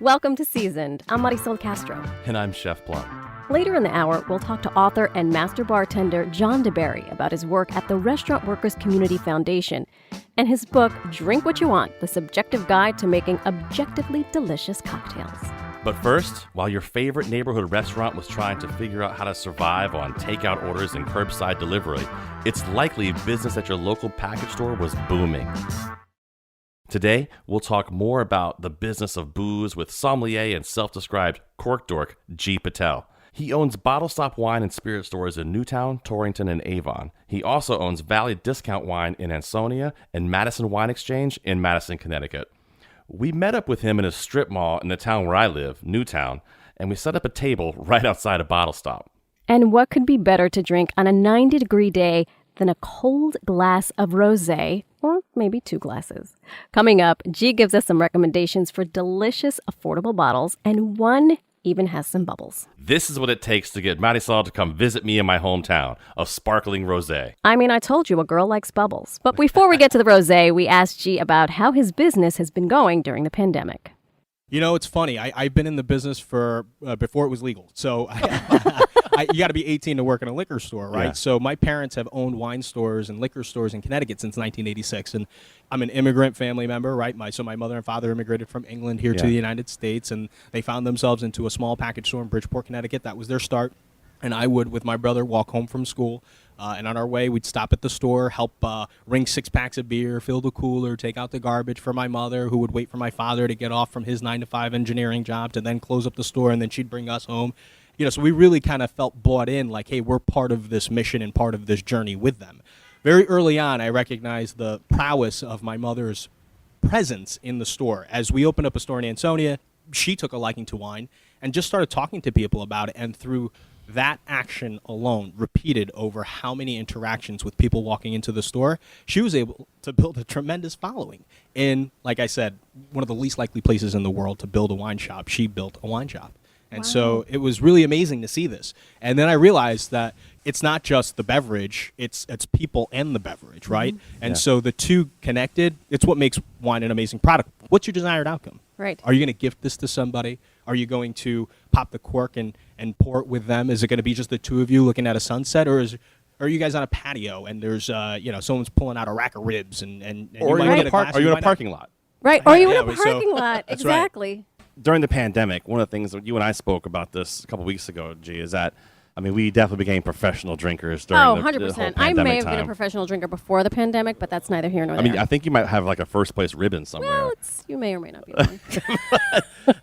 Welcome to Seasoned. I'm Marisol Castro. And I'm Chef Plum. Later in the hour, we'll talk to author and master bartender John deBary about his work at the Restaurant Workers Community Foundation and his book, Drink What You Want, The Subjective Guide to Making Objectively Delicious Cocktails. But first, while your favorite neighborhood restaurant was trying to figure out how to survive on takeout orders and curbside delivery, it's likely business at your local package store was booming. Today, we'll talk more about the business of booze with sommelier and self-described Cork Dork, G. Patel. He owns bottle stop wine and spirit stores in Newtown, Torrington, and Avon. He also owns Valley Discount Wine in Ansonia and Madison Wine Exchange in Madison, Connecticut. We met up with him in a strip mall in the town where I live, Newtown, and we set up a table right outside a bottle stop. And what could be better to drink on a 90-degree day than a cold glass of rosé, or maybe 2 glasses. Coming up, G gives us some recommendations for delicious, affordable bottles, and one even has some bubbles. This is what it takes to get Marisol to come visit me in my hometown, a sparkling rosé. I mean, I told you a girl likes bubbles. But before we get to the rosé, we asked G about how his business has been going during the pandemic. You know, it's funny. I've been in the business for before it was legal. So you got to be 18 to work in a liquor store, right? Yeah. So my parents have owned wine stores and liquor stores in Connecticut since 1986. And I'm an immigrant family member, right? So my mother and father immigrated from England here to the United States, and they found themselves into a small package store in Bridgeport, Connecticut. That was their start. And I would, with my brother, walk home from school. And on our way, we'd stop at the store, help ring 6 packs of beer, fill the cooler, take out the garbage for my mother, who would wait for my father to get off from his 9-to-5 engineering job to then close up the store, and then she'd bring us home. You know, so we really kind of felt bought in, like, hey, we're part of this mission and part of this journey with them. Very early on, I recognized the prowess of my mother's presence in the store. As we opened up a store in Ansonia, she took a liking to wine and just started talking to people about it, and through that action alone, repeated over how many interactions with people walking into the store, she was able to build a tremendous following. In, like I said, one of the least likely places in the world to build a wine shop, she built a wine shop. And so it was really amazing to see this. And then I realized that it's not just the beverage, it's people and the beverage, right? Mm-hmm. And so the two connected, it's what makes wine an amazing product. What's your desired outcome? Right. Are you going to gift this to somebody? Are you going to pop the cork and pour it with them? Is it going to be just the two of you looking at a sunset, or are you guys on a patio and there's someone's pulling out a rack of ribs and or you might get a glass, are you in a parking lot? Right. Or are you in a so parking lot? that's Exactly. right. During the pandemic, one of the things that you and I spoke about this a couple weeks ago, G, is that, I mean, we definitely became professional drinkers during the 100%. whole I pandemic may have been a time. professional drinker before the pandemic, but that's neither here nor I there. mean, I think you might have like a first place ribbon somewhere. Well, you may or may not be one.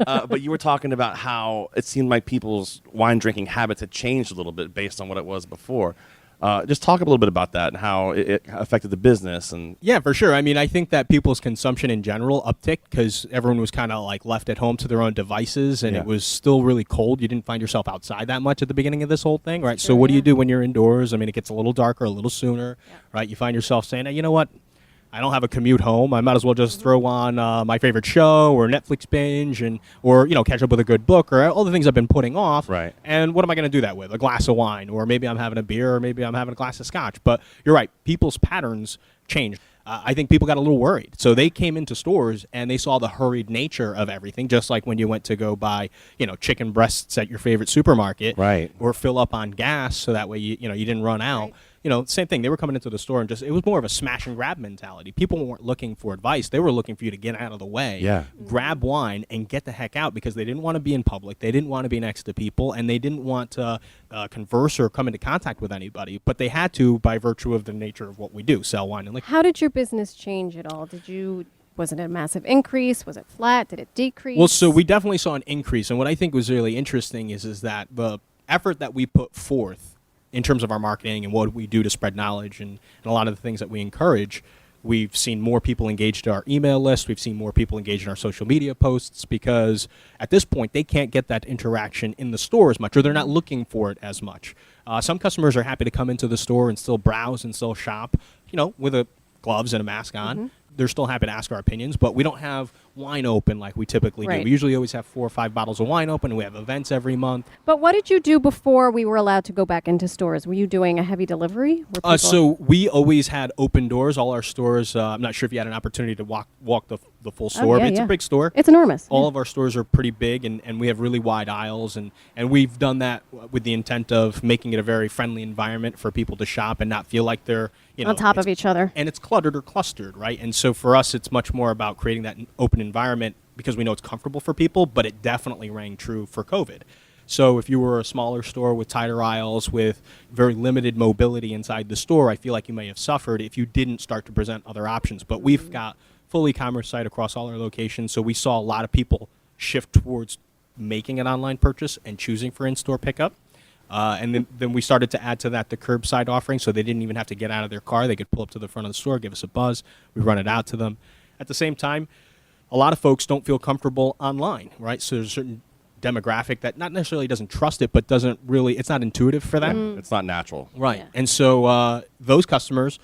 But you were talking about how it seemed like people's wine drinking habits had changed a little bit based on what it was before. Just talk a little bit about that and how it affected the business. And yeah, for sure. I mean, I think that people's consumption in general upticked because everyone was kind of like left at home to their own devices, and it was still really cold. You didn't find yourself outside that much at the beginning of this whole thing, right? So what do you do when you're indoors? I mean, it gets a little darker a little sooner, right? You find yourself saying, hey, you know what? I don't have a commute home. I might as well just throw on my favorite show or Netflix binge or catch up with a good book or all the things I've been putting off. Right. And what am I going to do that with? A glass of wine, or maybe I'm having a beer, or maybe I'm having a glass of scotch. But you're right. People's patterns changed. I think people got a little worried. So they came into stores and they saw the hurried nature of everything, just like when you went to go buy, chicken breasts at your favorite supermarket. Right. Or fill up on gas so that way you didn't run out. Right. Same thing. They were coming into the store and it was more of a smash and grab mentality. People weren't looking for advice. They were looking for you to get out of the way, grab wine, and get the heck out because they didn't want to be in public. They didn't want to be next to people, and they didn't want to converse or come into contact with anybody. But they had to by virtue of the nature of what we do, sell wine and liquor. How did your business change at all? Was it a massive increase? Was it flat? Did it decrease? Well, so we definitely saw an increase. And what I think was really interesting is that the effort that we put forth in terms of our marketing and what we do to spread knowledge and a lot of the things that we encourage, we've seen more people engaged in our email list. We've seen more people engaged in our social media posts because at this point they can't get that interaction in the store as much, or they're not looking for it as much. Some customers are happy to come into the store and still browse and still shop, with gloves and a mask on. Mm-hmm. they're still happy to ask our opinions, but we don't have wine open like we typically Right. do. We usually always have 4 or 5 bottles of wine open, and we have events every month. But what did you do before we were allowed to go back into stores? Were you doing a heavy delivery? Were people- So we always had open doors. All our stores, I'm not sure if you had an opportunity to walk the full store, yeah, but it's yeah. a big store. It's enormous. All yeah. of our stores are pretty big, and we have really wide aisles, and we've done that with the intent of making it a very friendly environment for people to shop and not feel like they're on top of it's- each other. and it's cluttered or clustered, right? And so for us, it's much more about creating that open environment because we know it's comfortable for people, but it definitely rang true for COVID. So if you were a smaller store with tighter aisles, with very limited mobility inside the store, I feel like you may have suffered if you didn't start to present other options. But we've got full e-commerce site across all our locations, so we saw a lot of people shift towards making an online purchase and choosing for in-store pickup. And then we started to add to that the curbside offering, so they didn't even have to get out of their car. They could pull up to the front of the store, give us a buzz. We run it out to them. At the same time, a lot of folks don't feel comfortable online, right? So there's a certain demographic that not necessarily doesn't trust it, but doesn't really, it's not intuitive for them. It's not natural. Right. Yeah. And so those customers,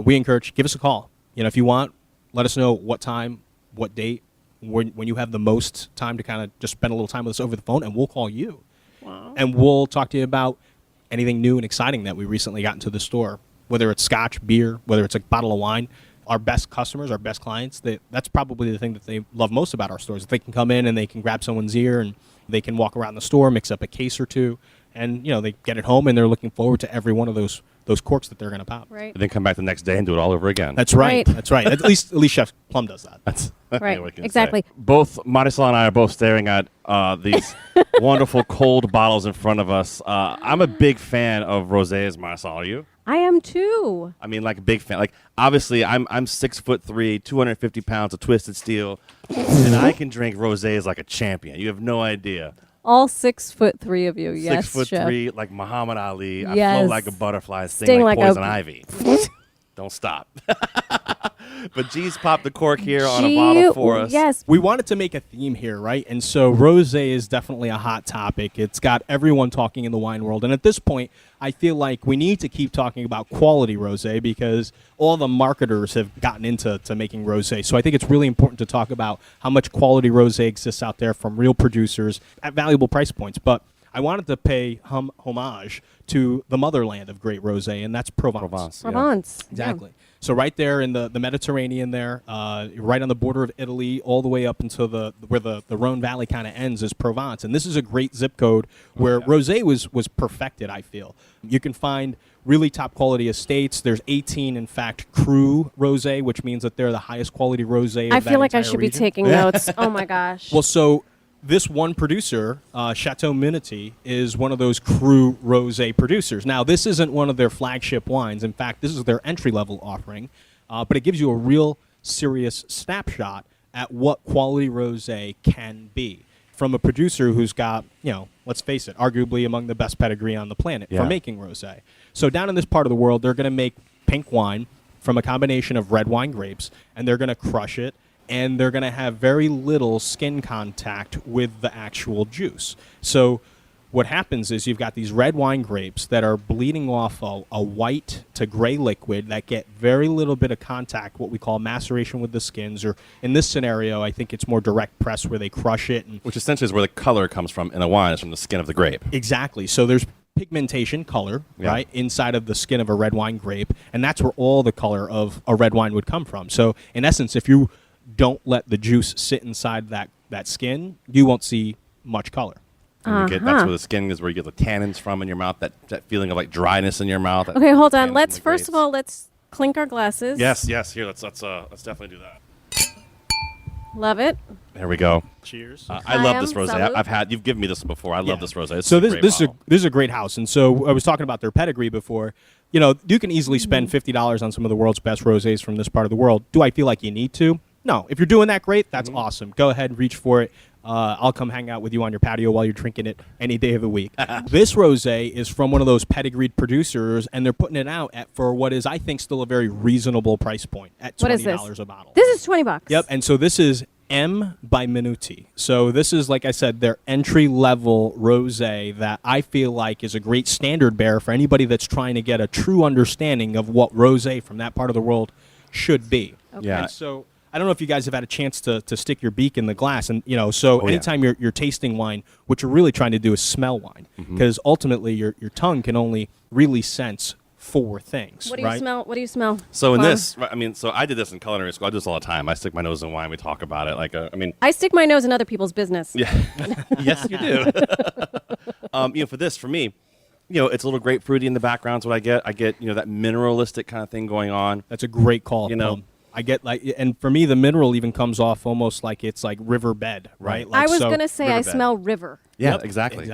we encourage, give us a call. If you want, let us know what time, what date, when you have the most time to kind of just spend a little time with us over the phone, and we'll call you. Wow. And we'll talk to you about anything new and exciting that we recently got into the store, whether it's scotch, beer, whether it's a bottle of wine. Our best customers, our best clients, that's probably the thing that they love most about our stores. They can come in and they can grab someone's ear and they can walk around the store, mix up a case or two, and they get it home and they're looking forward to every one of those corks that they're going to pop. Right. And then come back the next day and do it all over again. That's right. Right. That's right. At least Chef Plum does that. That's Right, what I can exactly. say. Both Marisol and I are both staring at these wonderful cold bottles in front of us. I'm a big fan of rosés, Marisol. Are you? I am too. I mean, like a big fan. Like, obviously, I'm 6'3", 250 pounds of twisted steel, and I can drink rosés like a champion. You have no idea. All 6'3" of you. Yes, 6'3", Chef. like Muhammad Ali. I Yes. float like a butterfly, sting Sting like like a- poison ivy. Don't stop. But G's popped the cork here on a bottle for us. Yes. We wanted to make a theme here, right? And so rosé is definitely a hot topic. It's got everyone talking in the wine world. And at this point, I feel like we need to keep talking about quality rosé because all the marketers have gotten into making rosé. So I think it's really important to talk about how much quality rosé exists out there from real producers at valuable price points. But I wanted to pay homage to the motherland of great rosé, and that's Provence. Yeah. Provence. Exactly. So right there in the Mediterranean there, right on the border of Italy, all the way up until where the Rhone Valley kind of ends is Provence. And this is a great zip code where rosé was perfected, I feel. You can find really top quality estates. There's 18, in fact, cru rosé, which means that they're the highest quality rosé of I that feel like I entire should be region. taking notes. Oh my gosh. Well, so this one producer, Chateau Minity, is one of those cru rosé producers. Now, this isn't one of their flagship wines. In fact, this is their entry-level offering, but it gives you a real serious snapshot at what quality rosé can be from a producer who's got, let's face it, arguably among the best pedigree on the planet for making rosé. So down in this part of the world, they're going to make pink wine from a combination of red wine grapes, and they're going to crush it, and they're going to have very little skin contact with the actual juice. So what happens is you've got these red wine grapes that are bleeding off a white to gray liquid that get very little bit of contact, what we call maceration with the skins, or in this scenario, I think it's more direct press where they crush it. And Which essentially is where the color comes from in a wine, is from the skin of the grape. exactly. So there's pigmentation, color, right, inside of the skin of a red wine grape, and that's where all the color of a red wine would come from. So in essence, if you don't let the juice sit inside that skin, you won't see much color. And that's where the skin is, where you get the tannins from in your mouth, that feeling of like dryness in your mouth. Okay, hold on. tannins Let's from the first of all let's clink our glasses. grapes. Yes. Here, let's definitely do that. Love it. There we go. Cheers. I love this Salud. rosé. You've given me this one before. I love this rosé. It's So a great bottle. this is a great house, and so I was talking about their pedigree before. You can easily spend $50 on some of the world's best rosés from this part of the world. Do I feel like you need to? No. If you're doing that, great. That's awesome. Go ahead, reach for it. I'll come hang out with you on your patio while you're drinking it any day of the week. This rosé is from one of those pedigreed producers, and they're putting it out for what is, I think, still a very reasonable price point at $20 What is this? a bottle. This is $20. Yep, and so this is M by Minuti. So this is, like I said, their entry-level rosé that I feel like is a great standard bearer for anybody that's trying to get a true understanding of what rosé from that part of the world should be. Okay. Yeah. And so I don't know if you guys have had a chance to stick your beak in the glass, and so anytime you're tasting wine, what you're really trying to do is smell wine, because ultimately your tongue can only really sense 4 things. What do you smell? What do you smell? So in Mom? this, I mean, so I did this in culinary school. I do this all the time. I stick my nose in wine. We talk about it. Like, I mean, I stick my nose in other people's business. yeah, yes, you do. For this, for me, it's a little grapefruity in the background. Is what I get. I get, that mineralistic kind of thing going on. That's a great call. I get and for me, the mineral even comes off almost like it's like riverbed, right? I was so- going to say I riverbed. smell river. Yeah, Yep, exactly.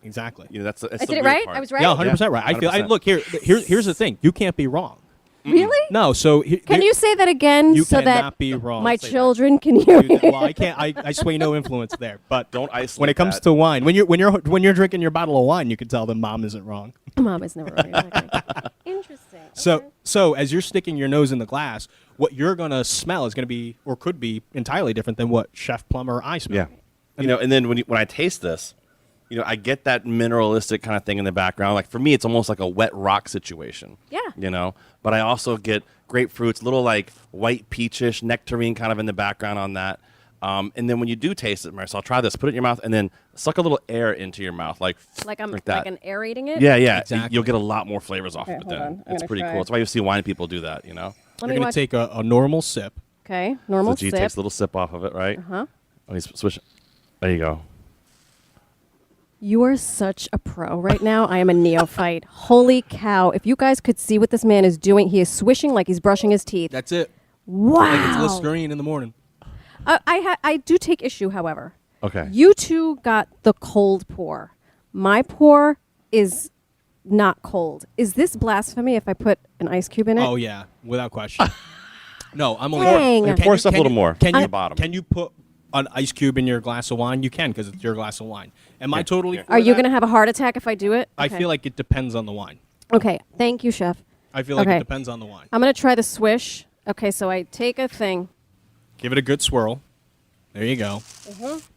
Exactly. That's I the did it weird right? part. I was right? Yeah, 100% right. I feel. 100%. Look here's the thing. You can't be wrong. Really? No. So Can you say that again You so cannot that be wrong. my Say that. children can hear me? Well, I can't. I sway no influence there. But Don't isolate when it comes that. to wine, when you're drinking your bottle of wine, you can tell them mom isn't wrong. Mom is never right. Exactly. Interesting. Okay. So as you're sticking your nose in the glass, what you're gonna smell is gonna be or could be entirely different than what Chef Plummer or I smell. Yeah. And then when I taste this, I get that mineralistic kind of thing in the background. Like for me, it's almost like a wet rock situation. Yeah. But I also get grapefruits, little like white peachish nectarine kind of in the background on that. And then when you do taste it, Marisol, try this. Put it in your mouth and then suck a little air into your mouth, like I'm like that. like an aerating it. Yeah. Exactly. You'll get a lot more flavors off Okay, of it hold then. on. I'm It's gonna pretty try. cool. That's why you see wine people do that. Let You're me gonna watch. take a normal sip. Okay, normal So G sip. takes a little sip off of it, right? Uh-huh. Oh, he's swish. There you go. You are such a pro right now. I am a neophyte. Holy cow. If you guys could see what this man is doing, he is swishing like he's brushing his teeth. That's it. Wow. Like it's Listerine in the morning. I do take issue, however. Okay. You two got the cold pour. My pour is not cold. Is this blasphemy if I put an ice cube in it? Oh yeah, without question. No, I'm only. Dang. Can Pour you- stuff a can little you- more Can on you the bottom. Can you put an ice cube in your glass of wine? You can because it's your glass of wine. Am I Here, totally? here. for Are you that? going to have a heart attack if I do it? I Okay. feel like it depends on the wine. Okay, thank you, chef. I feel like Okay. it depends on the wine. I'm going to try the swish. Okay, so I take a thing. Give it a good swirl. There you go.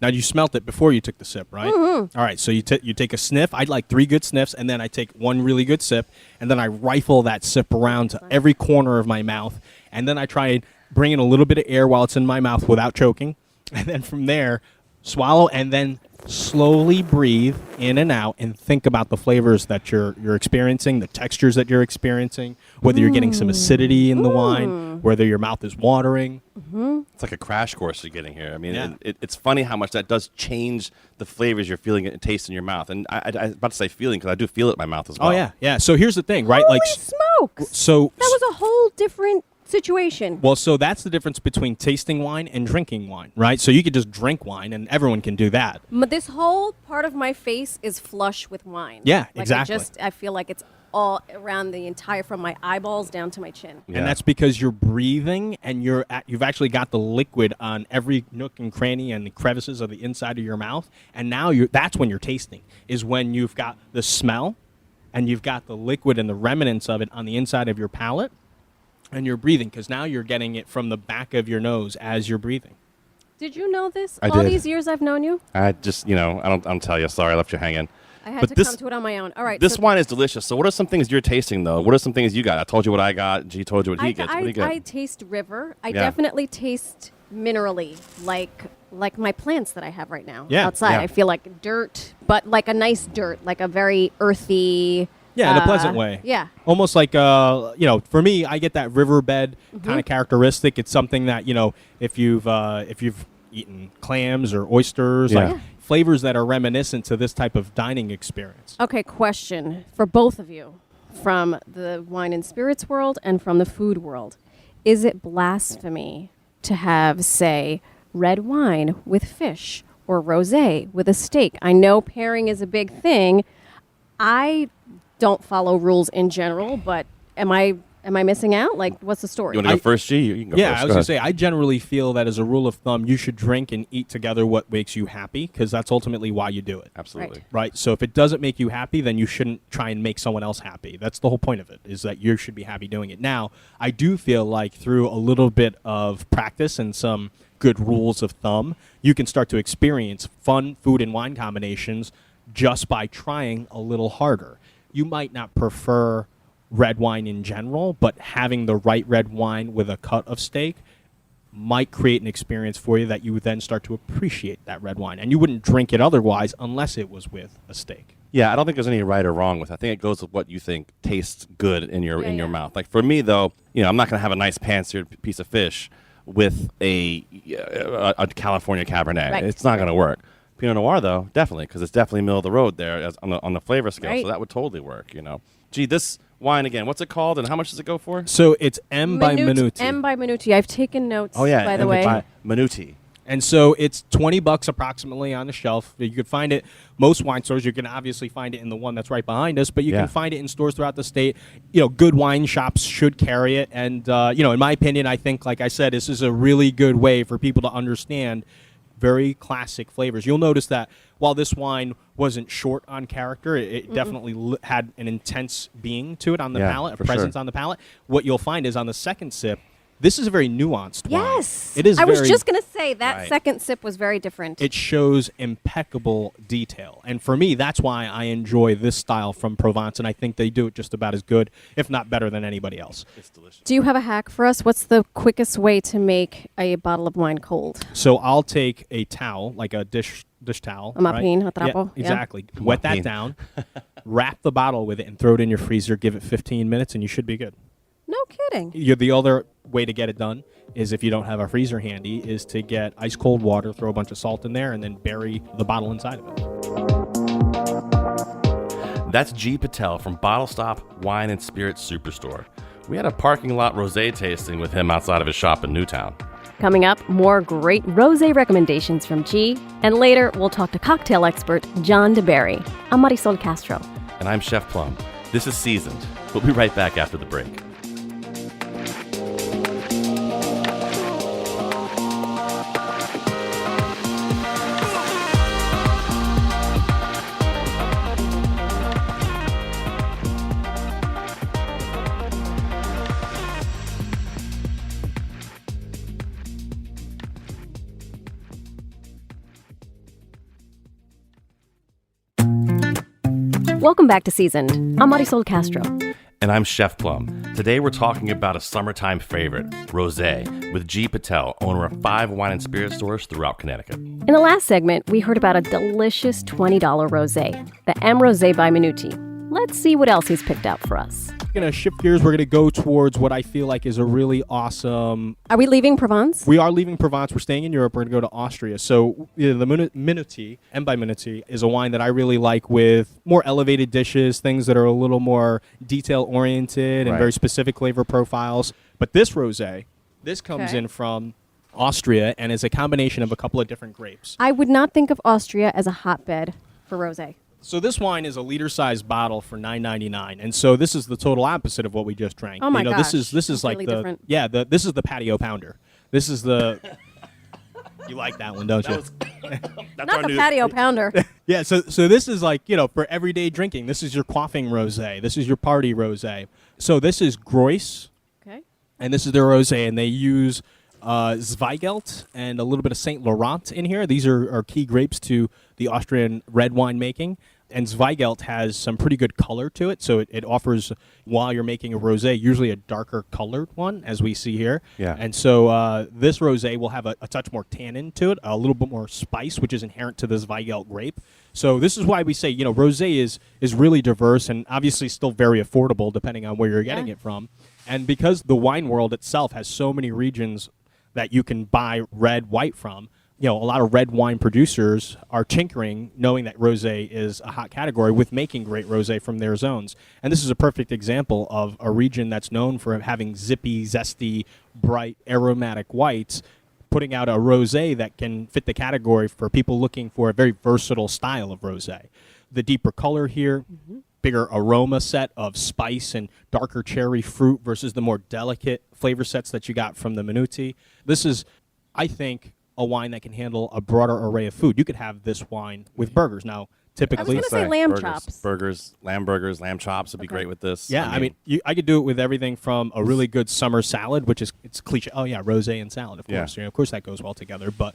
Now you smelt it before you took the sip, right? All right, so you take a sniff. I'd like 3 good sniffs, and then I take 1 really good sip, and then I rifle that sip around to every corner of my mouth, and then I try and bring in a little bit of air while it's in my mouth without choking, and then from there, swallow, and then slowly breathe in and out, and think about the flavors that you're experiencing, the textures that you're experiencing, whether you're getting some acidity in the wine, whether your mouth is watering. It's like a crash course you're getting here. I mean, Yeah. it's funny how much that does change the flavors you're feeling and taste in your mouth. And I was about to say feeling because I do feel it in my mouth as well. Oh yeah. So here's the thing, right? Holy Like smokes! so. That was a whole different situation. Well, so that's the difference between tasting wine and drinking wine, right? So you could just drink wine, and everyone can do that. But this whole part of my face is flush with wine. Yeah, Like exactly. I feel like it's all around the entire, from my eyeballs down to my chin. Yeah. And that's because you're breathing, and you've actually got the liquid on every nook and cranny and the crevices of the inside of your mouth. And now that's when you're tasting, is when you've got the smell, and you've got the liquid and the remnants of it on the inside of your palate, and you're breathing, because now you're getting it from the back of your nose as you're breathing. Did you know this? I all did. these years I've known you? I just, I don't tell you. Sorry, I left you hanging. I had But to this- come to it on my own. All right. This so wine is delicious. So what are some things you're tasting, though? What are some things you got? I told you what I got. G told you what he gets. What do you get? I taste river. I Yeah. definitely taste minerally, like my plants that I have right now Yeah, outside. yeah. I feel like dirt, but like a nice dirt, like a very earthy. Yeah, in a pleasant way. Yeah. Almost like, for me, I get that riverbed kind of characteristic. It's something that, if you've eaten clams or oysters, Yeah. like flavors that are reminiscent to this type of dining experience. Okay, question for both of you from the wine and spirits world and from the food world. Is it blasphemy to have, say, red wine with fish or rosé with a steak? I know pairing is a big thing. I don't follow rules in general, but am I missing out? Like, what's the story? You want to go first, G? You can go Yeah, first. I was Go going to ahead. say, I generally feel that as a rule of thumb, you should drink and eat together what makes you happy, because that's ultimately why you do it. Absolutely. Right. So if it doesn't make you happy, then you shouldn't try and make someone else happy. That's the whole point of it, is that you should be happy doing it. Now, I do feel like through a little bit of practice and some good rules of thumb, you can start to experience fun food and wine combinations just by trying a little harder. You might not prefer red wine in general, but having the right red wine with a cut of steak might create an experience for you that you would then start to appreciate that red wine. And you wouldn't drink it otherwise unless it was with a steak. Yeah, I don't think there's any right or wrong with it. I think it goes with what you think tastes good in your your mouth. Like for me, though, I'm not going to have a nice pan-seared piece of fish with a California Cabernet. Right. It's not going to work. Pinot Noir, though, definitely, because it's definitely middle of the road there on the flavor scale. Right. So that would totally work. Gee, this wine again. What's it called, and how much does it go for? So it's M by Minuti. M by Minuti. I've taken notes. Oh yeah, by the way. by Minuti. And so it's $20 approximately on the shelf. You could find it most wine stores. You can obviously find it in the one that's right behind us, but you can find it in stores throughout the state. Good wine shops should carry it. And in my opinion, I think, like I said, this is a really good way for people to understand very classic flavors. You'll notice that while this wine wasn't short on character, it definitely had an intense being to it on the palate, a presence on the palate. What you'll find is on the second sip, this is a very nuanced wine. Yes. It is. I was just going to say that Right. second sip was very different. It shows impeccable detail. And for me, that's why I enjoy this style from Provence, and I think they do it just about as good, if not better, than anybody else. It's delicious. Do you have a hack for us? What's the quickest way to make a bottle of wine cold? So I'll take a towel, like a dish towel. A mapin, a trapo, yeah. Exactly. Wet that Mapin. down, wrap the bottle with it, and throw it in your freezer. Give it 15 minutes, and you should be good. No kidding. The other way to get it done is, if you don't have a freezer handy, is to get ice cold water, throw a bunch of salt in there, and then bury the bottle inside of it. That's G. Patel from Bottle Stop Wine and Spirits Superstore. We had a parking lot rosé tasting with him outside of his shop in Newtown. Coming up, more great rosé recommendations from G. And later, we'll talk to cocktail expert John deBary. I'm Marisol Castro. And I'm Chef Plum. This is Seasoned. We'll be right back after the break. Welcome back to Seasoned. I'm Marisol Castro. And I'm Chef Plum. Today we're talking about a summertime favorite, rosé, with G. Patel, owner of 5 wine and spirit stores throughout Connecticut. In the last segment, we heard about a delicious $20 rosé, the M Rosé by Minuti. Let's see what else he's picked out for us. We're going to shift gears. We're going to go towards what I feel like is a really awesome... Are we leaving Provence? We are leaving Provence. We're staying in Europe. We're going to go to Austria. So the Minuti, M by Minuti, is a wine that I really like with more elevated dishes, things that are a little more detail-oriented and very specific flavor profiles. But this rosé, this comes in from Austria and is a combination of a couple of different grapes. I would not think of Austria as a hotbed for rosé. So this wine is a liter-sized bottle for $9.99, and so this is the total opposite of what we just drank. Oh my gosh. This is like really the different. this is the patio pounder. This is the you like that one, don't you? Not the patio pounder. Yeah. So this is like for everyday drinking. This is your quaffing rosé. This is your party rosé. So this is Grois, Okay. and this is their rosé, and they use Zweigelt and a little bit of Saint Laurent in here. These are key grapes to the Austrian red wine making. And Zweigelt has some pretty good color to it, so it offers, while you're making a rosé, usually a darker colored one, as we see here. Yeah. And so this rosé will have a touch more tannin to it, a little bit more spice, which is inherent to the Zweigelt grape. So this is why we say, rosé is really diverse and obviously still very affordable, depending on where you're getting it from. And because the wine world itself has so many regions that you can buy red, white from, a lot of red wine producers are tinkering, knowing that rosé is a hot category, with making great rosé from their zones. And this is a perfect example of a region that's known for having zippy, zesty, bright, aromatic whites, putting out a rosé that can fit the category for people looking for a very versatile style of rosé. The deeper color here, bigger aroma set of spice and darker cherry fruit versus the more delicate flavor sets that you got from the Minuti. This is, I think, a wine that can handle a broader array of food. You could have this wine with burgers. Now, typically... I was going to say lamb burgers, chops. Lamb chops would be great with this. Yeah, I mean I could do it with everything from a really good summer salad, which is, it's cliche. Oh, yeah, rosé and salad, of course. Of course that goes well together. But,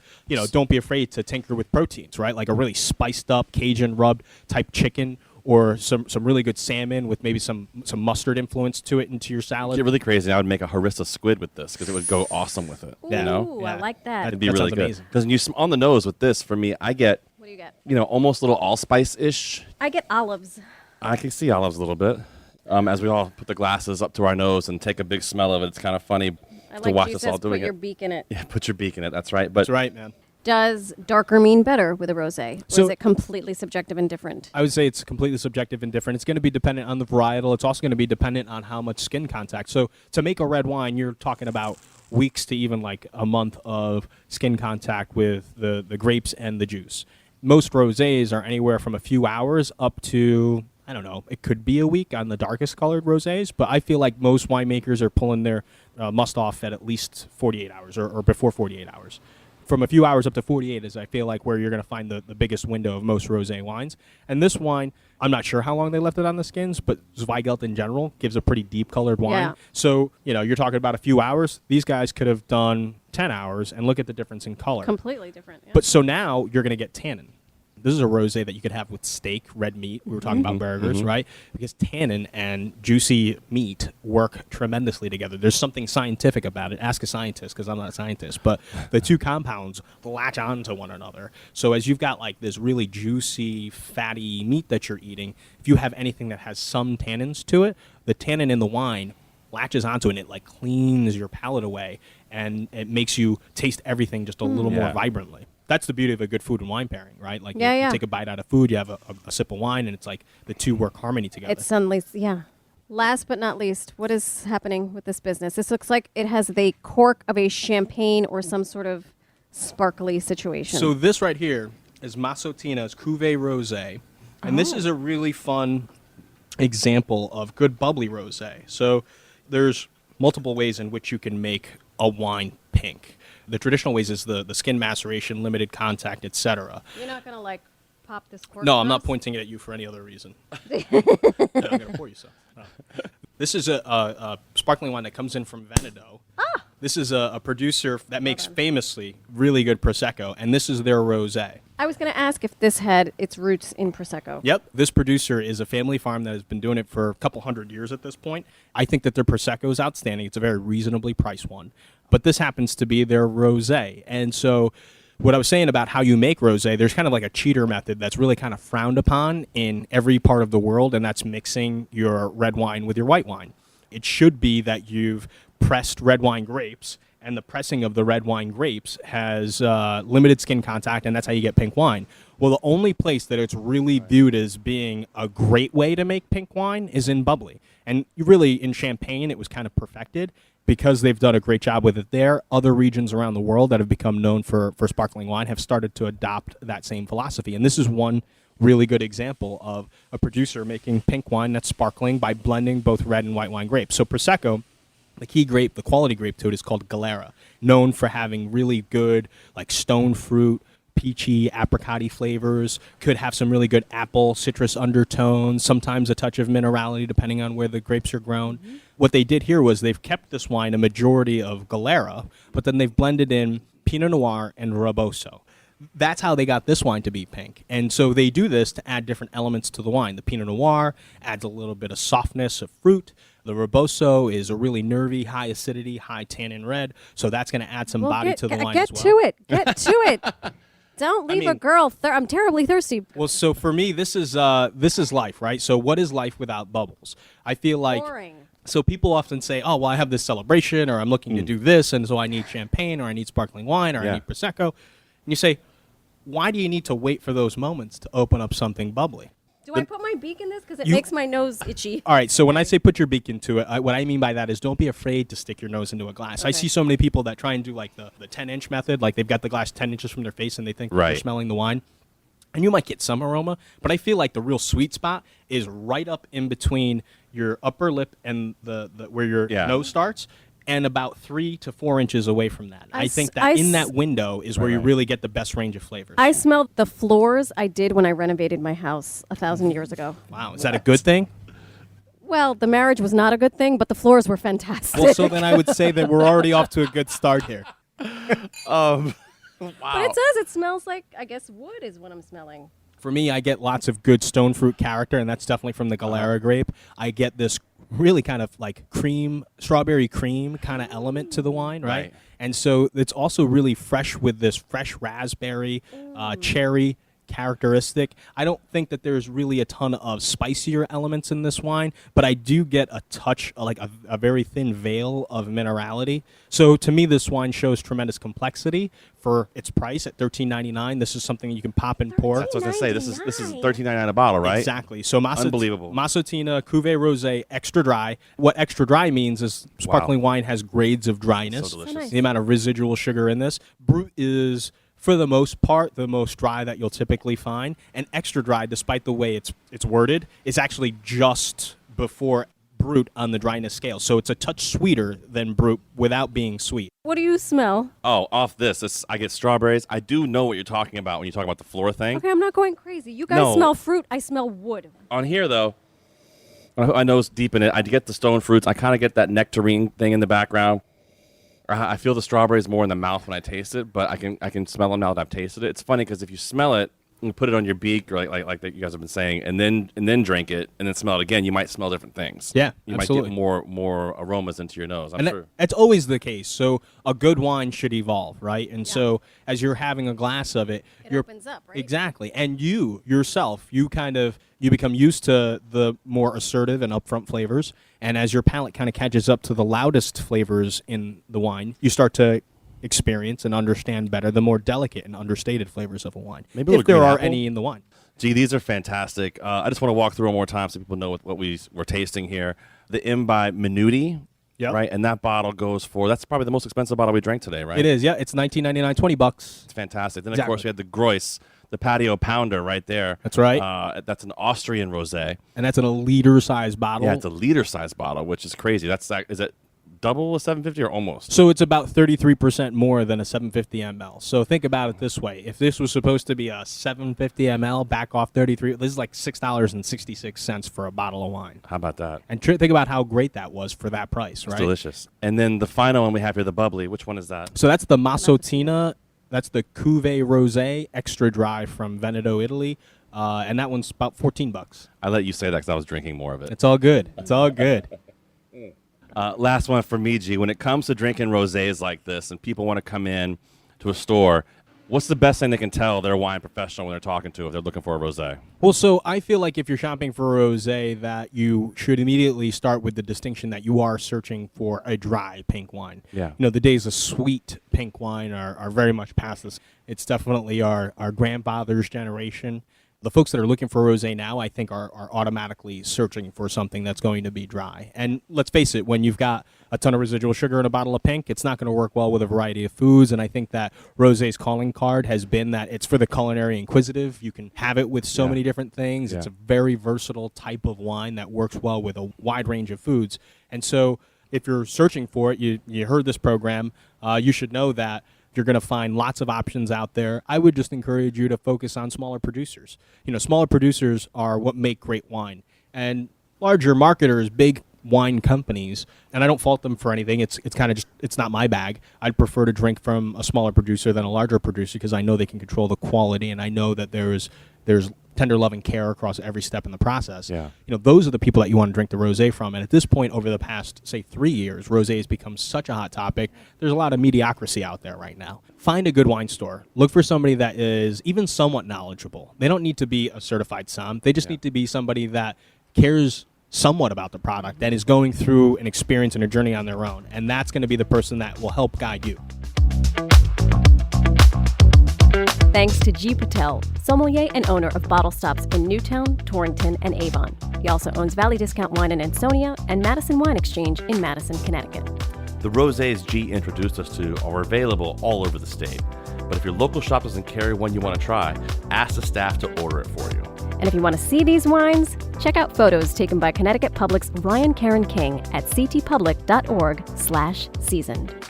don't be afraid to tinker with proteins, right? Like a really spiced up, Cajun rubbed type chicken, or some really good salmon with maybe some mustard influence to it into your salad. Get really crazy. I would make a harissa squid with this because it would go awesome with it. Ooh, You know? I like that. It'd be That really sounds good. amazing. Because you on the nose with this, for me, I get, What do you get? almost a little allspice-ish. I get olives. I can see olives a little bit. As we all put the glasses up to our nose and take a big smell of it, it's kind of funny I to like watch G us says all doing put your it. beak in it. Yeah, put your beak in it. That's right. But That's right, man. Does darker mean better with a rosé? Or So- is it completely subjective and different? I would say it's completely subjective and different. It's going to be dependent on the varietal. It's also going to be dependent on how much skin contact. So to make a red wine, you're talking about weeks to even like a month of skin contact with the grapes and the juice. Most rosés are anywhere from a few hours up to, I don't know, it could be a week on the darkest colored rosés, but I feel like most winemakers are pulling their must off at least 48 hours or before 48 hours. From a few hours up to 48 is, I feel like, where you're going to find the biggest window of most rosé wines. And this wine, I'm not sure how long they left it on the skins, but Zweigelt in general gives a pretty deep colored wine. Yeah. So, you're talking about a few hours. These guys could have done 10 hours, and look at the difference in color. Completely different. Yeah. But so now you're going to get tannin. This is a rosé that you could have with steak, red meat. We were talking about burgers, right? Because tannin and juicy meat work tremendously together. There's something scientific about it. Ask a scientist, because I'm not a scientist. But the two compounds latch onto one another. So as you've got like this really juicy, fatty meat that you're eating, if you have anything that has some tannins to it, the tannin in the wine latches onto it and it like cleans your palate away, and it makes you taste everything just a little more Yeah. vibrantly. That's the beauty of a good food and wine pairing, right? Like Yeah, you yeah. take a bite out of food, you have a sip of wine, and it's like the two work harmony together. It's suddenly, yeah. Last but not least, what is happening with this business? This looks like it has the cork of a champagne or some sort of sparkly situation. So this right here is Massotina's Cuvée Rosé, and this is a really fun example of good bubbly rosé. So there's multiple ways in which you can make a wine pink. The traditional ways is the skin maceration, limited contact, etc. You're not going to like pop this cork? No, on I'm not us? pointing it at you for any other reason. Yeah, I'm going to pour you some. No. This is a sparkling wine that comes in from Veneto. This is a producer that makes famously really good Prosecco, and this is their rosé. I was going to ask if this had its roots in Prosecco. Yep. This producer is a family farm that has been doing it for a couple hundred years at this point. I think that their Prosecco is outstanding. It's a very reasonably priced one. But this happens to be their rosé. And so what I was saying about how you make rosé, there's kind of like a cheater method that's really kind of frowned upon in every part of the world, and that's mixing your red wine with your white wine. It should be that you've pressed red wine grapes, and the pressing of the red wine grapes has limited skin contact, and that's how you get pink wine. Well, the only place that it's really viewed as being a great way to make pink wine is in bubbly. And really, in Champagne, it was kind of perfected because they've done a great job with it there. Other regions around the world that have become known for sparkling wine have started to adopt that same philosophy. And this is one really good example of a producer making pink wine that's sparkling by blending both red and white wine grapes. So Prosecco, the key grape, the quality grape to it is called Galera, known for having really good like stone fruit, peachy, apricot-y flavors, could have some really good apple, citrus undertones, sometimes a touch of minerality depending on where the grapes are grown. Mm-hmm. What they did here was they've kept this wine a majority of Galera, but then they've blended in Pinot Noir and Robusto. That's how they got this wine to be pink. And so they do this to add different elements to the wine. The Pinot Noir adds a little bit of softness of fruit. The Robusto is a really nervy, high acidity, high tannin red. So that's going to add some body to the wine as well. Get to it. Don't leave a girl. I'm terribly thirsty. Well, so for me, this is life, right? So what is life without bubbles? I feel like Boring. So people often say, oh, well, I have this celebration, or I'm looking to do this, and so I need champagne, or I need sparkling wine, or I need Prosecco. And you say, why do you need to wait for those moments to open up something bubbly? Do I put my beak in this? Because it makes my nose itchy. All right, so when I say put your beak into it, what I mean by that is don't be afraid to stick your nose into a glass. I see so many people that try and do like the 10-inch method, like they've got the glass 10 inches from their face and they think they're smelling the wine. And you might get some aroma, but I feel like the real sweet spot is right up in between your upper lip and the where your nose starts, and about 3 to 4 inches away from that. I think that in that window is where you really get the best range of flavors. I smelled the floors I did when I renovated my house 1,000 years ago. Wow, is that a good thing? Well, the marriage was not a good thing, but the floors were fantastic. Well, so then I would say that we're already off to a good start here. But it says it smells like, I guess, wood is what I'm smelling. For me, I get lots of good stone fruit character, and that's definitely from the Galera grape. I get this really kind of like strawberry cream kind of element to the wine, right? And so it's also really fresh with this fresh raspberry, cherry characteristic. I don't think that there's really a ton of spicier elements in this wine, but I do get a touch, like a very thin veil of minerality. So to me, this wine shows tremendous complexity for its price at $13.99. This is something you can pop and pour. That's what I was going to say. This is $13.99 a bottle, right? Exactly. So Unbelievable. Massotina Cuvée Rosé Extra Dry. What extra dry means is sparkling wine has grades of dryness. So delicious. So nice. The amount of residual sugar in this. Brut is, for the most part, the most dry that you'll typically find. And extra dry, despite the way it's worded, is actually just before Brut on the dryness scale. So it's a touch sweeter than Brut without being sweet. What do you smell? Oh, off this, I get strawberries. I do know what you're talking about when you talk about the floor thing. Okay, I'm not going crazy. You guys No. smell fruit. I smell wood. On here, though, I nose deep in it. I get the stone fruits. I kind of get that nectarine thing in the background. I feel the strawberries more in the mouth when I taste it, but I can smell them now that I've tasted it. It's funny because if you smell it and put it on your beak, or like that you guys have been saying, and then drink it and then smell it again, you might smell different things. Yeah, you absolutely. might get more aromas into your nose. I'm sure. That's always the case. So a good wine should evolve, right? And so as you're having a glass of it, you're opens up, right? Exactly. And you yourself, you become used to the more assertive and upfront flavors. And as your palate kind of catches up to the loudest flavors in the wine, you start to experience and understand better the more delicate and understated flavors of a wine. Maybe a if there little green are apple? any in the wine. Gee, these are fantastic. I just want to walk through one more time so people know what we're tasting here. The Imbi Minuti, Yep. right? And that bottle goes for, that's probably the most expensive bottle we drank today, right? It is, yeah. It's $19.99, $20. It's fantastic. Then, of Exactly. course, we had the Gross, the Patio Pounder right there. That's right. That's an Austrian rosé. And that's in a liter-sized bottle. Yeah, it's a liter-sized bottle, which is crazy. Is it double a 750 or almost? So it's about 33% more than a 750 ml. So think about it this way. If this was supposed to be a 750 ml, back off 33, this is like $6.66 for a bottle of wine. How about that? And think about how great that was for that price, right? It's delicious. And then the final one we have here, the bubbly. Which one is that? So that's the Massotina. That's the Cuvée Rosé Extra Dry from Veneto, Italy. And that one's about $14. I let you say that because I was drinking more of it. It's all good. It's all good. Last one for me, G. When it comes to drinking rosés like this and people want to come in to a store, what's the best thing they can tell their wine professional when they're talking to if they're looking for a rosé? Well, so I feel like if you're shopping for a rosé, that you should immediately start with the distinction that you are searching for a dry pink wine. Yeah. You know, the days of sweet pink wine are very much past us. It's definitely our grandfather's generation. The folks that are looking for rosé now, I think, are automatically searching for something that's going to be dry. And let's face it, when you've got a ton of residual sugar in a bottle of pink, it's not going to work well with a variety of foods. And I think that rosé's calling card has been that it's for the culinary inquisitive. You can have it with so many different things. Yeah. It's a very versatile type of wine that works well with a wide range of foods. And so if you're searching for it, you heard this program, you should know that you're going to find lots of options out there. I would just encourage you to focus on smaller producers. You know, smaller producers are what make great wine. And larger marketers, big wine companies, and I don't fault them for anything. It's kind of just, it's not my bag. I'd prefer to drink from a smaller producer than a larger producer because I know they can control the quality, and I know that there's tender love and care across every step in the process. Yeah. You know, those are the people that you want to drink the rosé from. And at this point, over the past, say, 3 years, rosé has become such a hot topic. There's a lot of mediocrity out there right now. Find a good wine store. Look for somebody that is even somewhat knowledgeable. They don't need to be a certified somm. They just need to be somebody that cares somewhat about the product and is going through an experience and a journey on their own. And that's going to be the person that will help guide you. Thanks to G. Patel, sommelier and owner of bottle stops in Newtown, Torrington, and Avon. He also owns Valley Discount Wine in Ansonia and Madison Wine Exchange in Madison, Connecticut. The rosés G introduced us to are available all over the state. But if your local shop doesn't carry one you want to try, ask the staff to order it for you. And if you want to see these wines, check out photos taken by Connecticut Public's Ryan Karen King at ctpublic.org/seasoned.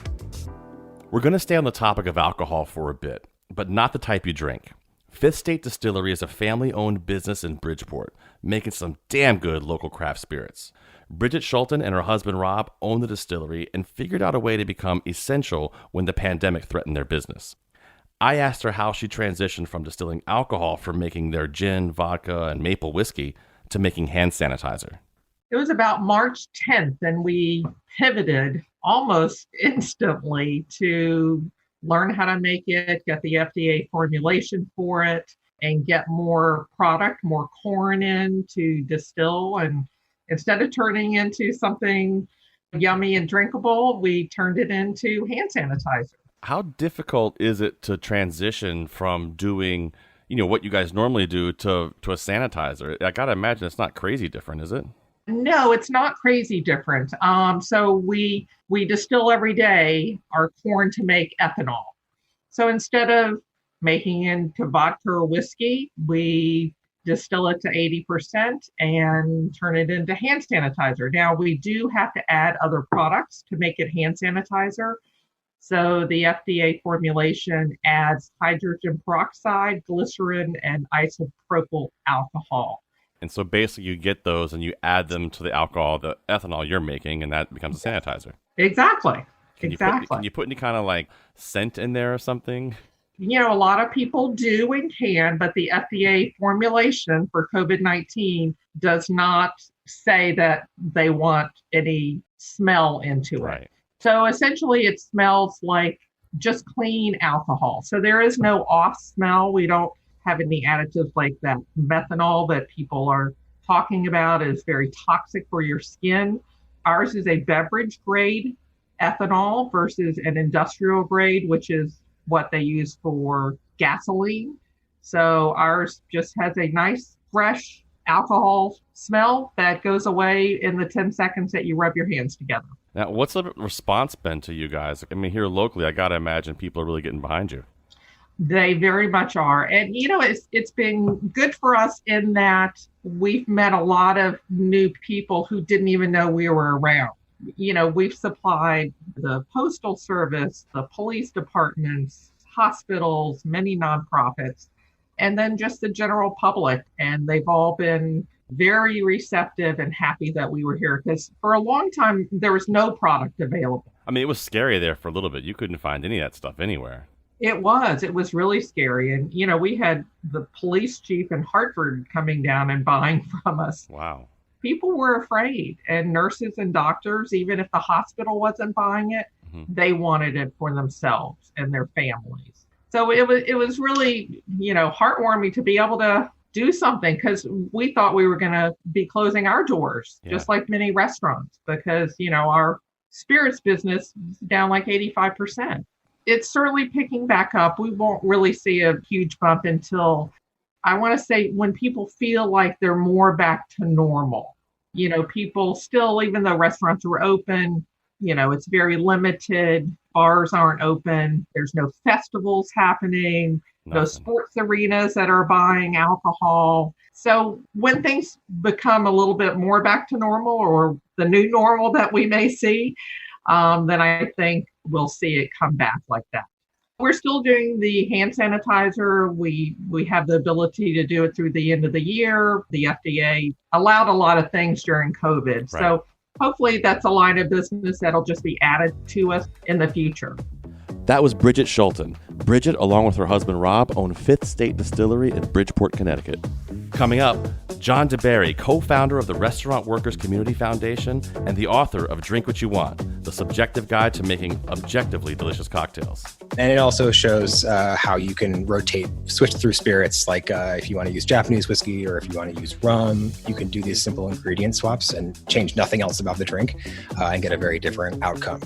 We're going to stay on the topic of alcohol for a bit, but not the type you drink. Fifth State Distillery is a family-owned business in Bridgeport, making some damn good local craft spirits. Bridget Schulten and her husband Rob own the distillery and figured out a way to become essential when the pandemic threatened their business. I asked her how she transitioned from distilling alcohol for making their gin, vodka, and maple whiskey to making hand sanitizer. It was about March 10th, and we pivoted almost instantly to learn how to make it, get the FDA formulation for it, and get more product, more corn in to distill. And instead of turning into something yummy and drinkable, we turned it into hand sanitizer. How difficult is it to transition from doing, what you guys normally do to a sanitizer? I got to imagine it's not crazy different, is it? No, it's not crazy different. So we distill every day our corn to make ethanol. So instead of making into vodka or whiskey, we distill it to 80% and turn it into hand sanitizer. Now, we do have to add other products to make it hand sanitizer. So the FDA formulation adds hydrogen peroxide, glycerin, and isopropyl alcohol. And so basically you get those and you add them to the alcohol, the ethanol you're making, and that becomes a sanitizer. Exactly. Can you put any kind of like scent in there or something? A lot of people do and can, but the FDA formulation for COVID-19 does not say that they want any smell into it. Right. So essentially it smells like just clean alcohol. So there is no off smell. We don't have any additives like that methanol that people are talking about is very toxic for your skin. Ours is a beverage grade ethanol versus an industrial grade, which is what they use for gasoline. So ours just has a nice, fresh alcohol smell that goes away in the 10 seconds that you rub your hands together. Now, what's the response been to you guys? I mean, here locally, I got to imagine people are really getting behind you. They very much are. And, it's been good for us in that we've met a lot of new people who didn't even know we were around. We've supplied the Postal Service, the police departments, hospitals, many nonprofits, and then just the general public. And they've all been very receptive and happy that we were here because for a long time, there was no product available. I mean, it was scary there for a little bit. You couldn't find any of that stuff anywhere. It was really scary. And, we had the police chief in Hartford coming down and buying from us. Wow. People were afraid, and nurses and doctors, even if the hospital wasn't buying it, they wanted it for themselves and their families. So it was really, heartwarming to be able to do something because we thought we were going to be closing our doors, just like many restaurants, because, our spirits business is down like 85%. It's certainly picking back up. We won't really see a huge bump until, I want to say, when people feel like they're more back to normal. People still, even though restaurants are open, it's very limited. Bars aren't open. There's no festivals happening. No sports arenas that are buying alcohol. So when things become a little bit more back to normal or the new normal that we may see, then I think we'll see it come back like that. We're still doing the hand sanitizer. We have the ability to do it through the end of the year. The FDA allowed a lot of things during COVID. Right. So hopefully that's a line of business that'll just be added to us in the future. That was Bridget Schulten. Bridget, along with her husband Rob, own Fifth State Distillery in Bridgeport, Connecticut. Coming up, John deBary, co-founder of the Restaurant Workers Community Foundation and the author of Drink What You Want, the subjective guide to making objectively delicious cocktails. And it also shows how you can switch through spirits, like if you want to use Japanese whiskey or if you want to use rum, you can do these simple ingredient swaps and change nothing else about the drink and get a very different outcome.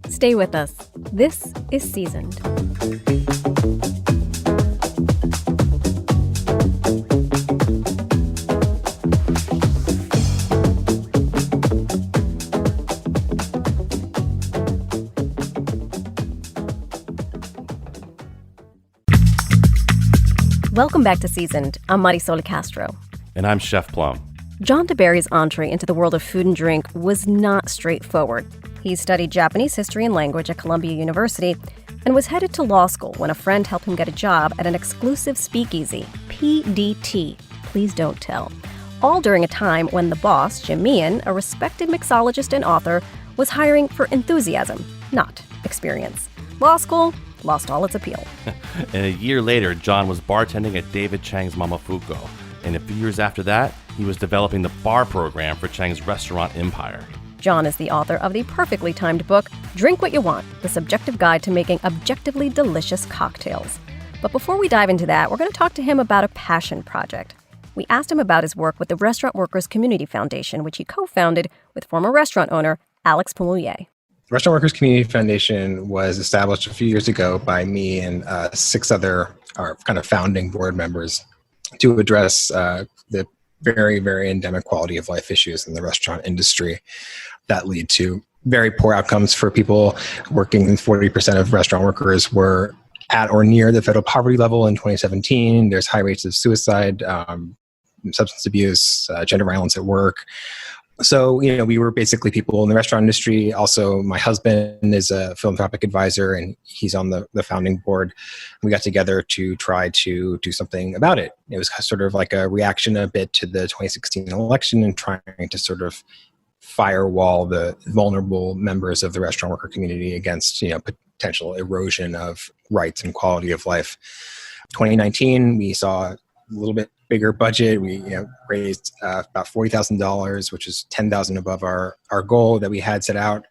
Stay with us. This is Seasoned. Welcome back to Seasoned. I'm Marisol Castro. And I'm Chef Plum. John deBary's entree into the world of food and drink was not straightforward. He studied Japanese history and language at Columbia University and was headed to law school when a friend helped him get a job at an exclusive speakeasy, PDT, Please Don't Tell, all during a time when the boss, Jim Meehan, a respected mixologist and author, was hiring for enthusiasm, not experience. Law school? lost all its appeal. And a year later, John was bartending at David Chang's Mamafuko. And a few years after that, he was developing the bar program for Chang's restaurant empire. John is the author of the perfectly timed book, Drink What You Want, the subjective guide to making objectively delicious cocktails. But before we dive into that, we're going to talk to him about a passion project. We asked him about his work with the Restaurant Workers Community Foundation, which he co-founded with former restaurant owner Alex Pomoulier. The Restaurant Workers Community Foundation was established a few years ago by me and 6 other our kind of founding board members to address the very, very endemic quality of life issues in the restaurant industry that lead to very poor outcomes for people working. 40% of restaurant workers were at or near the federal poverty level in 2017. There's high rates of suicide, substance abuse, gender violence at work. So, we were basically people in the restaurant industry. Also, my husband is a philanthropic advisor, and he's on the founding board. We got together to try to do something about it. It was sort of like a reaction a bit to the 2016 election and trying to sort of firewall the vulnerable members of the restaurant worker community against, potential erosion of rights and quality of life. 2019, we saw a little bit bigger budget. We raised about $40,000, which is $10,000 above our goal that we had set out.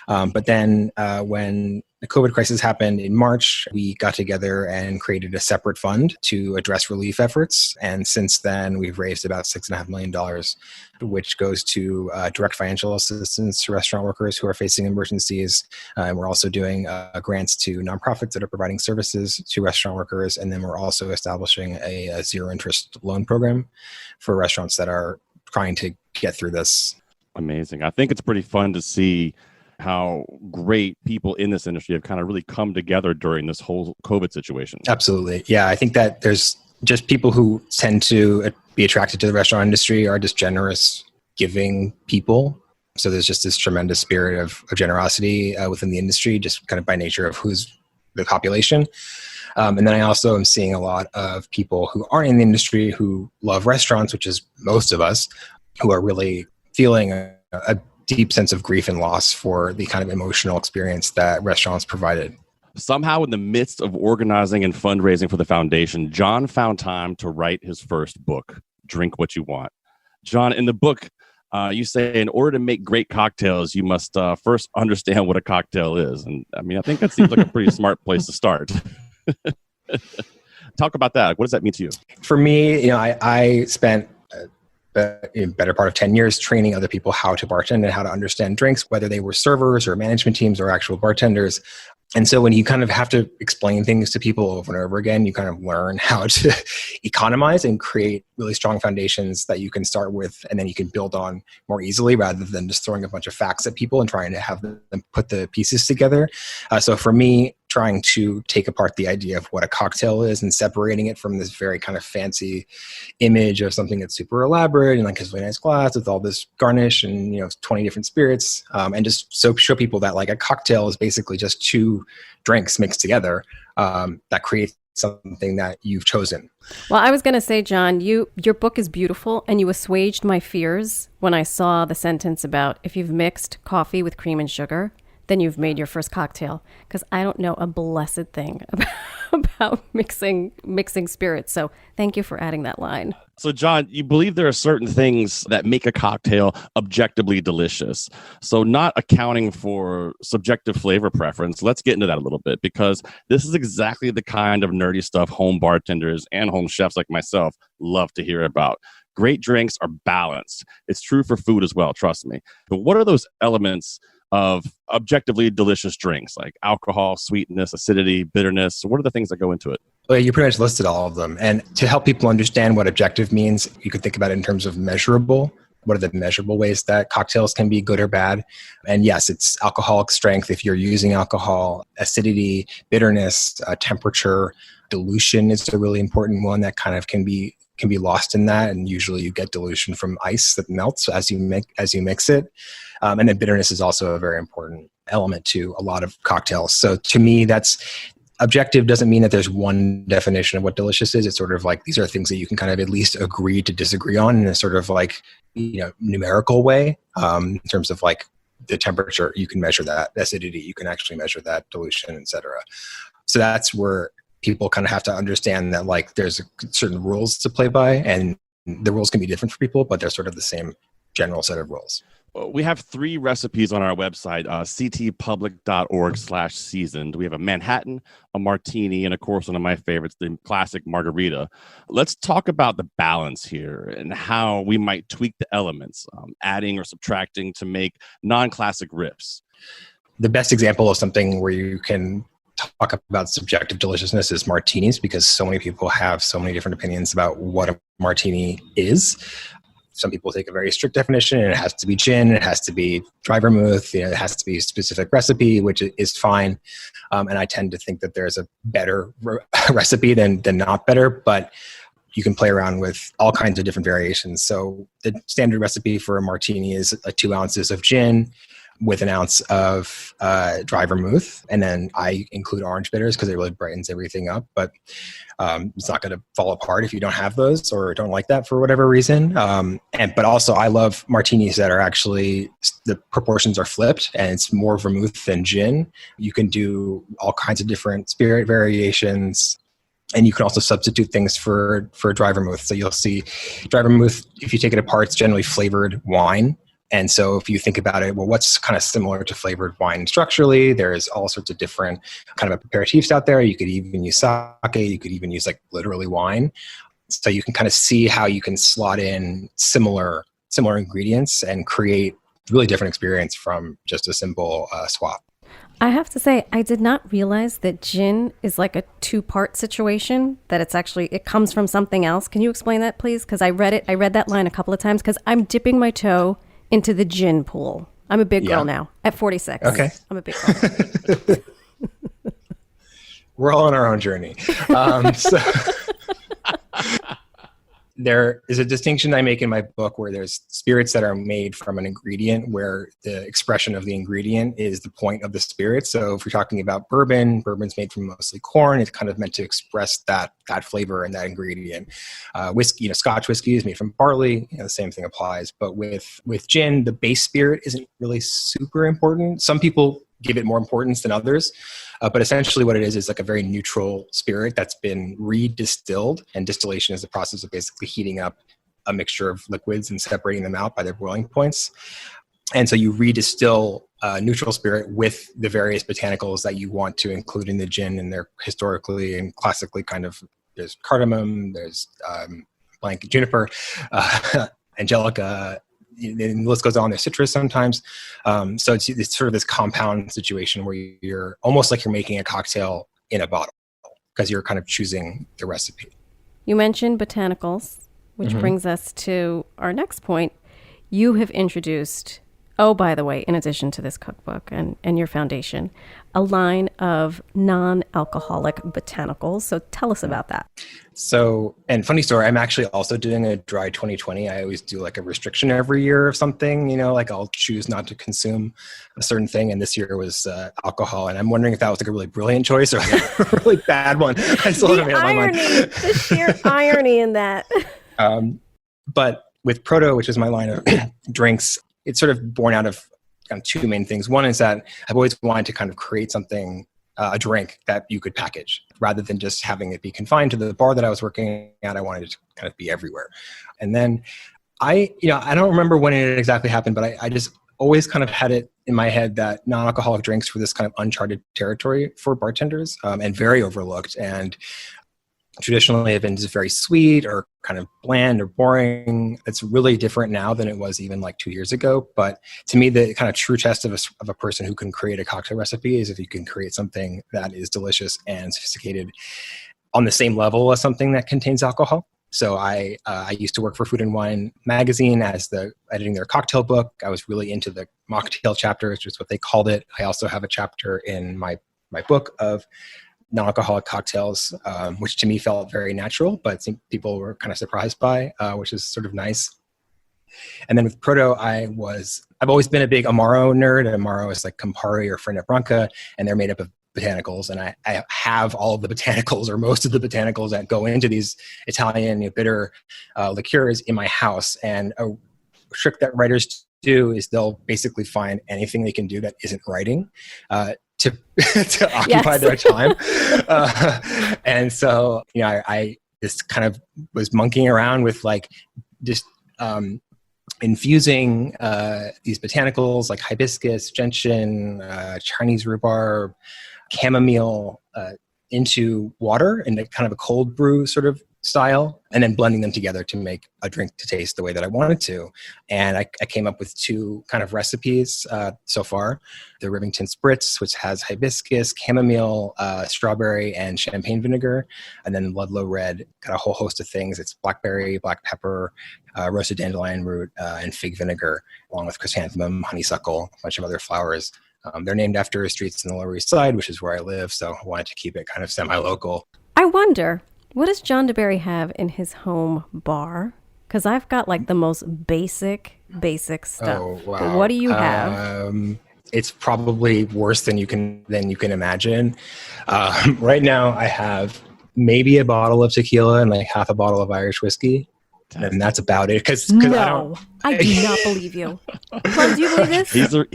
But then when the COVID crisis happened in March, we got together and created a separate fund to address relief efforts. And since then, we've raised about $6.5 million, which goes to direct financial assistance to restaurant workers who are facing emergencies. And we're also doing grants to nonprofits that are providing services to restaurant workers. And then we're also establishing a zero interest loan program for restaurants that are trying to get through this. Amazing. I think it's pretty fun to see how great people in this industry have kind of really come together during this whole COVID situation. Absolutely. Yeah, I think that there's just people who tend to be attracted to the restaurant industry are just generous, giving people. So there's just this tremendous spirit of generosity within the industry, just kind of by nature of who's the population. And then I also am seeing a lot of people who aren't in the industry who love restaurants, which is most of us, who are really feeling a deep sense of grief and loss for the kind of emotional experience that restaurants provided. Somehow, in the midst of organizing and fundraising for the foundation, John found time to write his first book, Drink What You Want. John, in the book, you say in order to make great cocktails, you must first understand what a cocktail is. And I think that seems like a pretty smart place to start. Talk about that. What does that mean to you? For me, I spent a better part of 10 years training other people how to bartend and how to understand drinks, whether they were servers or management teams or actual bartenders. And so when you kind of have to explain things to people over and over again, you kind of learn how to economize and create really strong foundations that you can start with, and then you can build on more easily rather than just throwing a bunch of facts at people and trying to have them put the pieces together. So for me, trying to take apart the idea of what a cocktail is and separating it from this very kind of fancy image of something that's super elaborate and like has a really nice glass with all this garnish and 20 different spirits, and just show people that like a cocktail is basically just 2 drinks mixed together that creates something that you've chosen. Well, I was going to say, John, your book is beautiful, and you assuaged my fears when I saw the sentence about if you've mixed coffee with cream and sugar, then you've made your first cocktail, because I don't know a blessed thing about mixing spirits. So thank you for adding that line. So, John, you believe there are certain things that make a cocktail objectively delicious. So not accounting for subjective flavor preference, let's get into that a little bit, because this is exactly the kind of nerdy stuff home bartenders and home chefs like myself love to hear about. Great drinks are balanced. It's true for food as well, trust me. But what are those elements of objectively delicious drinks, like alcohol, sweetness, acidity, bitterness? What are the things that go into it? Well, you pretty much listed all of them. And to help people understand what objective means, you could think about it in terms of measurable. What are the measurable ways that cocktails can be good or bad? And yes, it's alcoholic strength if you're using alcohol, acidity, bitterness, temperature, dilution is a really important one that kind of can be lost in that. And usually you get dilution from ice that melts as you mix it. And then bitterness is also a very important element to a lot of cocktails. So to me, that's objective doesn't mean that there's one definition of what delicious is. It's sort of like these are things that you can kind of at least agree to disagree on in a sort of like, numerical way. In terms of like the temperature, you can measure that. Acidity, you can actually measure that. Dilution, etc. So that's where people kind of have to understand that like there's certain rules to play by, and the rules can be different for people, but they're sort of the same general set of rules. We have 3 recipes on our website, ctpublic.org/seasoned. We have a Manhattan, a martini, and of course, one of my favorites, the classic margarita. Let's talk about the balance here and how we might tweak the elements, adding or subtracting to make non-classic riffs. The best example of something where you can talk about subjective deliciousness is martinis, because so many people have so many different opinions about what a martini is. Some people take a very strict definition, and it has to be gin, it has to be dry vermouth, it has to be a specific recipe, which is fine. And I tend to think that there's a better recipe than not better, but you can play around with all kinds of different variations. So the standard recipe for a martini is 2 ounces of gin with 1 ounce of dry vermouth. And then I include orange bitters because it really brightens everything up. But it's not going to fall apart if you don't have those or don't like that for whatever reason. But also I love martinis that are actually, the proportions are flipped and it's more vermouth than gin. You can do all kinds of different spirit variations. And you can also substitute things for dry vermouth. So you'll see dry vermouth, if you take it apart, it's generally flavored wine. And so if you think about it, well, what's kind of similar to flavored wine structurally? There's all sorts of different kind of aperitifs out there. You could even use sake. You could even use like literally wine. So you can kind of see how you can slot in similar ingredients and create really different experience from just a simple swap. I have to say, I did not realize that gin is like a 2-part situation, that it comes from something else. Can you explain that, please? Because I read that line a couple of times because I'm dipping my toe into the gin pool. I'm a big girl now at 46. Okay. I'm a big girl. We're all on our own journey. There is a distinction I make in my book where there's spirits that are made from an ingredient where the expression of the ingredient is the point of the spirit. So if we're talking about bourbon's made from mostly corn. It's kind of meant to express that flavor and that ingredient. Whiskey, Scotch whiskey is made from barley. The same thing applies. But with gin, the base spirit isn't really super important. Some people give it more importance than others. But essentially what it is like a very neutral spirit that's been redistilled. And distillation is the process of basically heating up a mixture of liquids and separating them out by their boiling points. And so you redistill neutral spirit with the various botanicals that you want to include in the gin. And they're historically and classically kind of, there's cardamom, there's juniper, angelica, and the list goes on. There's citrus sometimes. So it's sort of this compound situation where you're almost like you're making a cocktail in a bottle because you're kind of choosing the recipe. You mentioned botanicals, which brings us to our next point. You have introduced, by the way, in addition to this cookbook and your foundation, a line of non-alcoholic botanicals. So tell us about that. So, and funny story, I'm actually also doing a dry 2020. I always do like a restriction every year of something, like I'll choose not to consume a certain thing. And this year was alcohol. And I'm wondering if that was like a really brilliant choice or like a really bad one. I still haven't made up my mind. The sheer irony in that. But with Proto, which is my line of drinks, it's sort of born out of kind of 2 main things. One is that I've always wanted to kind of create something, a drink that you could package rather than just having it be confined to the bar that I was working at. I wanted it to kind of be everywhere. And then I don't remember when it exactly happened, but I just always kind of had it in my head that non-alcoholic drinks were this kind of uncharted territory for bartenders and very overlooked. And traditionally have been just very sweet or kind of bland or boring. It's really different now than it was even like 2 years ago. But to me, the kind of true test of a person who can create a cocktail recipe is if you can create something that is delicious and sophisticated on the same level as something that contains alcohol. So I used to work for Food and Wine magazine editing their cocktail book. I was really into the mocktail chapter, which is what they called it. I also have a chapter in my book of non-alcoholic cocktails, which to me felt very natural, but I think people were kind of surprised by, which is sort of nice. And then with Proto, I've always been a big Amaro nerd. Amaro is like Campari or Fernet Branca, and they're made up of botanicals. And I have all of the botanicals or most of the botanicals that go into these Italian bitter liqueurs in my house. And a trick that writers do is they'll basically find anything they can do that isn't writing to to occupy their time. And so, I just kind of was monkeying around with like just infusing these botanicals like hibiscus, gentian, Chinese rhubarb, chamomile into water in kind of a cold brew sort of style, and then blending them together to make a drink to taste the way that I wanted to. And I came up with 2 kind of recipes so far. The Rivington Spritz, which has hibiscus, chamomile, strawberry, and champagne vinegar. And then Ludlow Red, got a whole host of things. It's blackberry, black pepper, roasted dandelion root, and fig vinegar, along with chrysanthemum, honeysuckle, a bunch of other flowers. They're named after streets in the Lower East Side, which is where I live, so I wanted to keep it kind of semi-local. I wonder, what does John deBary have in his home bar? Because I've got like the most basic stuff. Oh, wow. What do you have? It's probably worse than you can imagine. Right now, I have maybe a bottle of tequila and like half a bottle of Irish whiskey. And that's about it. Because I do not believe you. Plum, do you believe this? He's a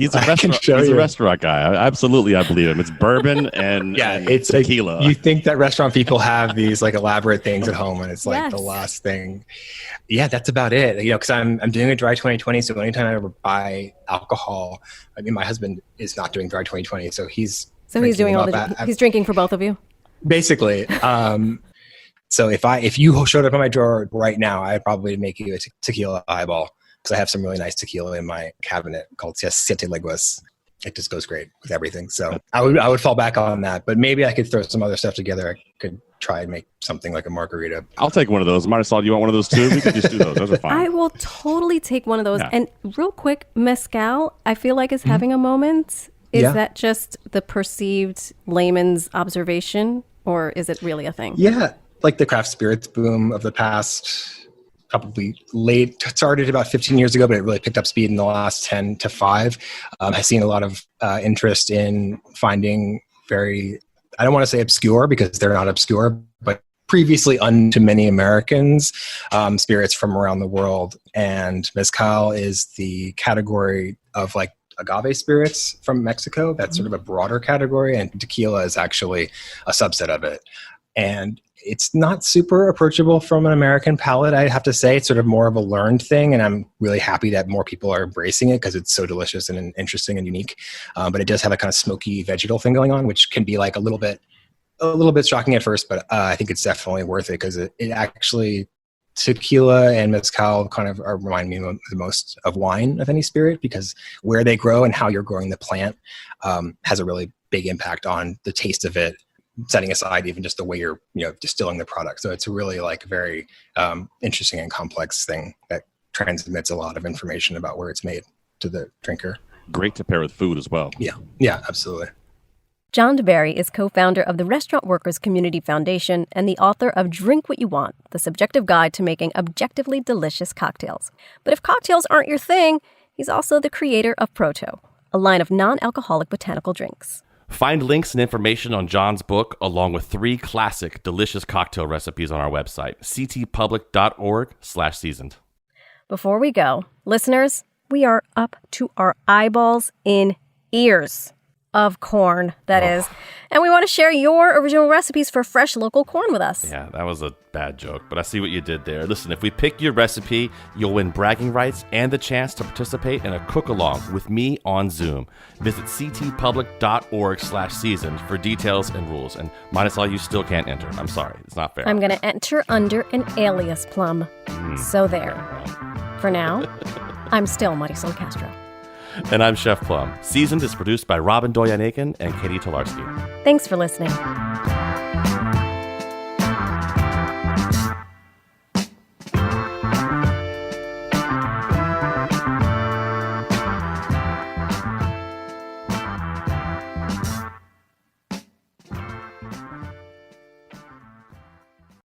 restaurant guy. Absolutely, I believe him. It's bourbon and it's tequila. Like, you think that restaurant people have these like elaborate things at home, and it's like the last thing. Yeah, that's about it. Because I'm doing a dry 2020, so anytime I ever buy alcohol, I mean, my husband is not doing dry 2020, so he's doing all he's drinking for both of you. Basically. So if you showed up at my drawer right now, I'd probably make you a tequila highball, because I have some really nice tequila in my cabinet called Siete Leguas. It just goes great with everything. So I would fall back on that, but maybe I could throw some other stuff together. I could try and make something like a margarita. I'll take one of those. Marisol, do you want one of those too? We could just do those. Those are fine. I will totally take one of those. Yeah. And real quick, mezcal, I feel like is having a moment. Is that just the perceived layman's observation, or is it really a thing? Yeah. Like the craft spirits boom of the past, probably started about 15 years ago, but it really picked up speed in the last 10 to 5. I've seen a lot of interest in finding very, I don't want to say obscure because they're not obscure, but previously unknown to many Americans, spirits from around the world. And mezcal is the category of like agave spirits from Mexico. That's sort of a broader category, and tequila is actually a subset of it. And it's not super approachable from an American palate, I have to say. It's sort of more of a learned thing, and I'm really happy that more people are embracing it because it's so delicious and interesting and unique. But it does have a kind of smoky vegetal thing going on, which can be like a little bit shocking at first, but I think it's definitely worth it because it actually, tequila and mezcal kind of remind me the most of wine of any spirit, because where they grow and how you're growing the plant has a really big impact on the taste of it, setting aside even just the way you're distilling the product. So it's a really like very interesting and complex thing that transmits a lot of information about where it's made to the drinker. Great to pair with food as well. Yeah, absolutely. John deBary is co-founder of the Restaurant Workers Community Foundation and the author of Drink What You Want, the subjective guide to making objectively delicious cocktails. But if cocktails aren't your thing, he's also the creator of Proto, a line of non-alcoholic botanical drinks. Find links and information on John's book, along with 3 classic delicious cocktail recipes on our website, ctpublic.org/seasoned. Before we go, listeners, we are up to our eyeballs in ears of corn, that is. And we want to share your original recipes for fresh local corn with us. Yeah, that was a bad joke, but I see what you did there. Listen, if we pick your recipe, you'll win bragging rights and the chance to participate in a cook-along with me on Zoom. Visit ctpublic.org/seasoned for details and rules. And Marisol, you still can't enter. I'm sorry. It's not fair. I'm going to enter under an alias, Plum. So there. For now, I'm still Marisol Castro. And I'm Chef Plum. Seasoned is produced by Robin Doyan-Aiken and Katie Tolarski. Thanks for listening.